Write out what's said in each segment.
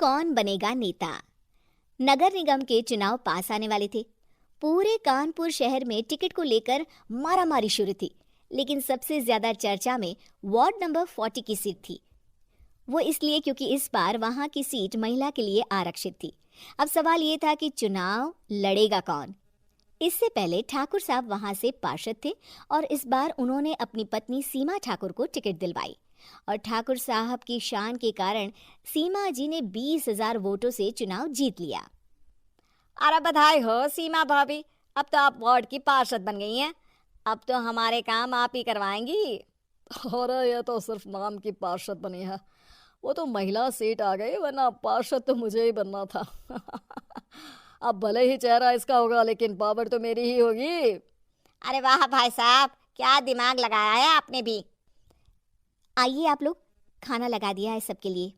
कौन बनेगा नेता। नगर निगम के चुनाव पास आने वाले थे। पूरे कानपुर शहर में टिकट को लेकर मारामारी शुरू थी, लेकिन सबसे ज्यादा चर्चा में वार्ड नंबर 40 की सीट थी। वो इसलिए क्योंकि इस बार वहां की सीट महिला के लिए आरक्षित थी। अब सवाल ये था कि चुनाव लड़ेगा कौन। इससे पहले ठाकुर साहब वहां से पार्षद थे और इस बार उन्होंने अपनी पत्नी सीमा ठाकुर को टिकट दिलवाई और ठाकुर साहब की शान के कारण सीमा जी ने 20,000 वोटों से चुनाव जीत लिया। अरे बधाई हो सीमा भाभी, अब तो आप वार्ड की पार्षद बन गई हैं। अब तो हमारे काम आप ही करवाएंगी। अरे ये तो सिर्फ नाम की पार्षद बनी है, वो तो महिला सीट आ गई, वरना पार्षद तो मुझे ही बनना था। अब भले ही चेहरा इसका होगा लेकिन पावर तो मेरी ही होगी। अरे वाह भाई साहब, क्या दिमाग लगाया है आपने भी। आइए आप लोग, खाना लगा दिया है सबके लिए।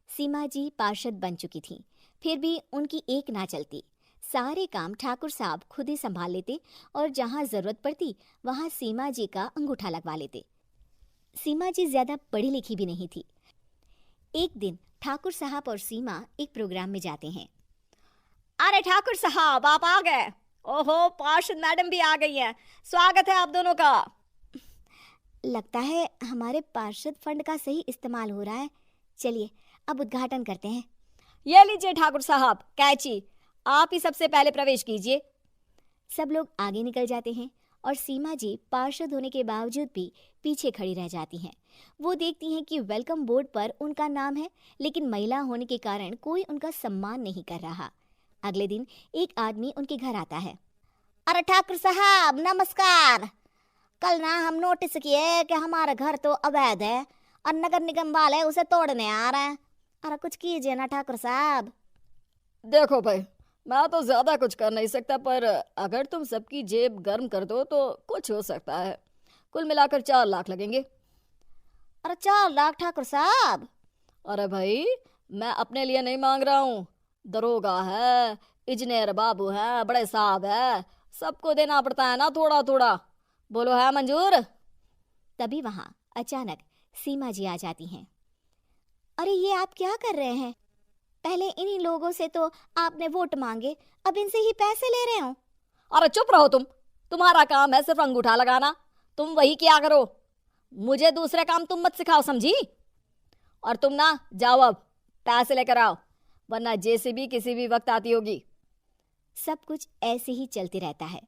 सीमा जी पार्षद बन चुकी थीं, फिर भी उनकी एक ना चलती। सारे काम ठाकुर साहब खुद ही संभाल लेते और जहां जरूरत पड़ती वहां सीमा जी का अंगूठा लगवा लेते। सीमा जी ज्यादा पढ़ी लिखी भी नहीं थी। एक दिन ठाकुर साहब और सीमा एक प्रोग्राम में जाते हैं। अरे ठाकुर साहब आप आ गए। ओहो, पार्षद मैडम भी आ गई हैं। स्वागत है आप दोनों का। लगता है हमारे पार्षद फंड का सही इस्तेमाल हो रहा है। चलिए अब उद्घाटन करते हैं। ये लीजिए ठाकुर साहब कैची, आप ही सबसे पहले प्रवेश कीजिए। सब लोग आगे निकल जाते हैं और सीमा जी पार्षद होने के बावजूद भी पीछे खड़ी रह जाती हैं। वो देखती हैं कि वेलकम बोर्ड पर उनका नाम है, लेकिन महिला होने के कारण कोई उनका सम्मान नहीं कर रहा। अगले दिन एक आदमी उनके घर आता है। अरे ठाकुर साहब नमस्कार। कल ना हम नोटिस किए कि हमारा घर तो अवैध है और नगर निगम वाले उसे तोड़ने आ रहे हैं। अरे कुछ कीजिए ना ठाकुर साहब। देखो भाई, मैं तो ज्यादा कुछ कर नहीं सकता, पर अगर तुम सबकी जेब गर्म कर दो तो कुछ हो सकता है। कुल मिलाकर 4 लाख लगेंगे। अरे 4 लाख ठाकुर साहब? अरे भाई, मैं अपने लिए नहीं मांग रहा हूँ। दरोगा है, इंजीनियर बाबू है, बड़े साहब है, सबको देना पड़ता है ना थोड़ा थोड़ा। बोलो है मंजूर? तभी वहां अचानक सीमा जी आ जाती हैं। अरे ये आप क्या कर रहे हैं? पहले इन्हीं लोगों से तो आपने वोट मांगे, अब इनसे ही पैसे ले रहे हो। अरे चुप रहो तुम, तुम्हारा काम है सिर्फ अंगूठा लगाना, तुम वही किया करो। मुझे दूसरे काम तुम मत सिखाओ, समझी? और तुम ना जाओ, अब पैसे लेकर आओ, वरना जेसीबी किसी भी वक्त आती होगी। सब कुछ ऐसे ही चलते रहता है।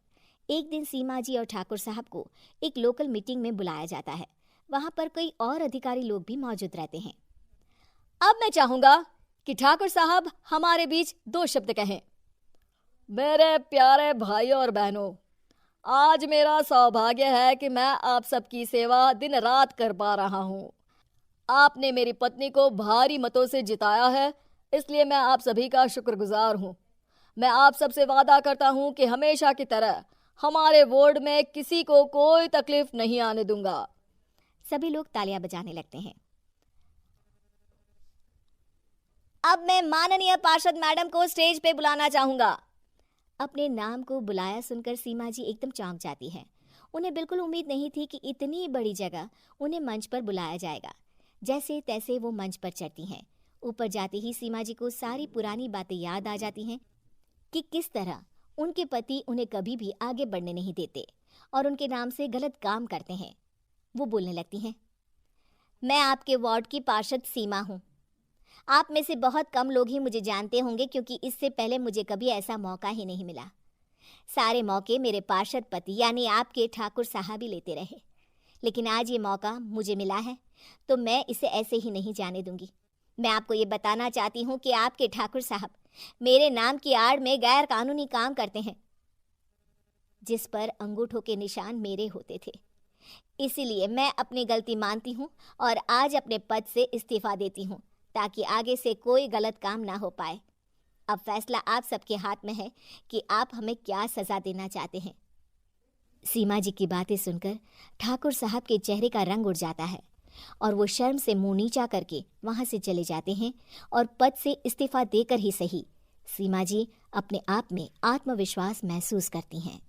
एक दिन सीमा जी और ठाकुर साहब को एक लोकल मीटिंग में बुलाया जाता है। वहां पर कई और अधिकारी लोग भी मौजूद रहते हैं। अब मैं चाहूंगा कि ठाकुर साहब हमारे बीच 2 शब्द कहें। मेरे प्यारे भाइयों और बहनों, आज मेरा सौभाग्य है कि मैं आप सबकी सेवा दिन रात कर पा रहा हूँ। आपने मेरी पत्नी को भारी मतों से जिताया है, इसलिए मैं आप सभी का शुक्रगुजार हूँ। मैं आप सबसे वादा करता हूँ कि हमेशा की तरह हमारे वार्ड में किसी को कोई तकलीफ नहीं आने दूंगा। सभी लोग तालियां बजाने लगते हैं। अब मैं माननीय पार्षद मैडम को स्टेज पे बुलाना चाहूंगा। अपने नाम को बुलाया सुनकर सीमा जी एकदम चौंक जाती हैं। उन्हें बिल्कुल उम्मीद नहीं थी कि इतनी बड़ी जगह उन्हें मंच पर बुलाया जाएगा। जैसे तैसे वो मंच पर चढ़ती हैं। ऊपर जाते ही सीमा जी को सारी पुरानी बातें याद आ जाती हैं कि किस तरह उनके पति उन्हें कभी भी आगे बढ़ने नहीं देते और उनके नाम से गलत काम करते हैं। वो बोलने लगती हैं। मैं आपके वार्ड की पार्षद सीमा हूँ। आप में से बहुत कम लोग ही मुझे जानते होंगे, क्योंकि इससे पहले मुझे कभी ऐसा मौका ही नहीं मिला। सारे मौके मेरे पार्षद पति यानी आपके ठाकुर साहब ही लेते रहे, लेकिन आज ये मौका मुझे मिला है तो मैं इसे ऐसे ही नहीं जाने दूंगी। मैं आपको ये बताना चाहती हूँ कि आपके ठाकुर साहब मेरे नाम की आड़ में गैर कानूनी काम करते हैं, जिस पर अंगूठों के निशान मेरे होते थे। इसीलिए मैं अपनी गलती मानती हूँ और आज अपने पद से इस्तीफा देती हूँ, ताकि आगे से कोई गलत काम ना हो पाए। अब फैसला आप सबके हाथ में है कि आप हमें क्या सजा देना चाहते हैं। सीमा जी की बातें सुनकर ठाकुर साहब के चेहरे का रंग उड़ जाता है और वो शर्म से मुंह नीचा करके वहां से चले जाते हैं और पद से इस्तीफा देकर ही सही सीमा जी अपने आप में आत्मविश्वास महसूस करती हैं।